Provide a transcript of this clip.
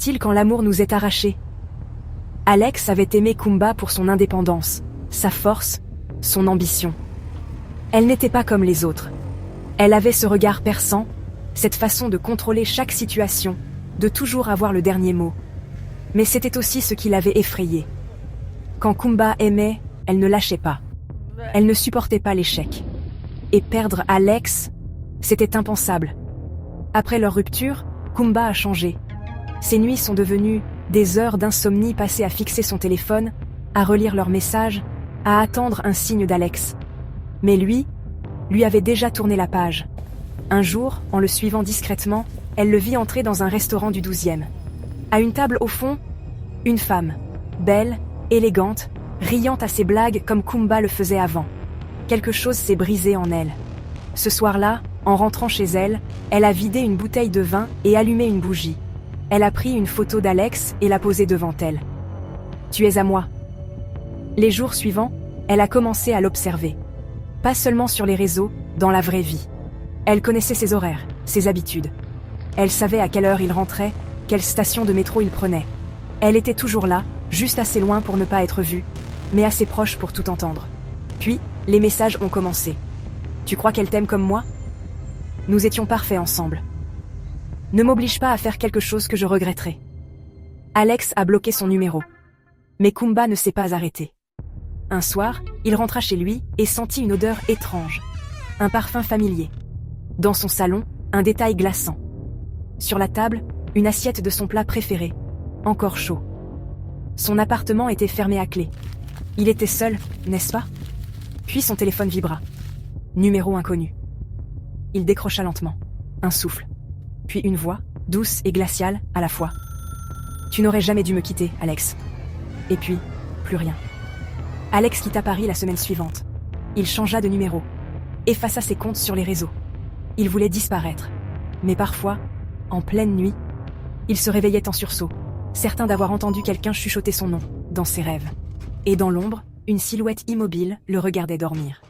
passe-t-il quand l'amour nous est arraché? Alex avait aimé Kumba pour son indépendance, sa force, son ambition. Elle n'était pas comme les autres. Elle avait ce regard perçant, cette façon de contrôler chaque situation, de toujours avoir le dernier mot. Mais c'était aussi ce qui l'avait effrayée. Quand Kumba aimait, elle ne lâchait pas. Elle ne supportait pas l'échec. Et perdre Alex, c'était impensable. Après leur rupture, Kumba a changé. Ses nuits sont devenues des heures d'insomnie passées à fixer son téléphone, à relire leurs messages, à attendre un signe d'Alex. Mais lui avait déjà tourné la page. Un jour, en le suivant discrètement, elle le vit entrer dans un restaurant du 12e. À une table au fond, une femme, belle, élégante, riant à ses blagues comme Kumba le faisait avant. Quelque chose s'est brisé en elle. Ce soir-là, en rentrant chez elle, elle a vidé une bouteille de vin et allumé une bougie. Elle a pris une photo d'Alex et l'a posée devant elle. « Tu es à moi ». Les jours suivants, elle a commencé à l'observer. Pas seulement sur les réseaux, dans la vraie vie. Elle connaissait ses horaires, ses habitudes. Elle savait à quelle heure il rentrait, quelle station de métro il prenait. Elle était toujours là, juste assez loin pour ne pas être vue, mais assez proche pour tout entendre. Puis, les messages ont commencé. « Tu crois qu'elle t'aime comme moi ? Nous étions parfaits ensemble. Ne m'oblige pas à faire quelque chose que je regretterai. » Alex a bloqué son numéro. Mais Kumba ne s'est pas arrêté. Un soir, il rentra chez lui et sentit une odeur étrange. Un parfum familier. Dans son salon, un détail glaçant. Sur la table, une assiette de son plat préféré, encore chaud. Son appartement était fermé à clé. Il était seul, n'est-ce pas? Puis son téléphone vibra. Numéro inconnu. Il décrocha lentement. Un souffle. Puis une voix, douce et glaciale à la fois. « Tu n'aurais jamais dû me quitter, Alex. » Et puis, plus rien. Alex quitta Paris la semaine suivante. Il changea de numéro. Effaça ses comptes sur les réseaux. Il voulait disparaître. Mais parfois, en pleine nuit, il se réveillait en sursaut, certain d'avoir entendu quelqu'un chuchoter son nom, dans ses rêves. Et dans l'ombre, une silhouette immobile le regardait dormir.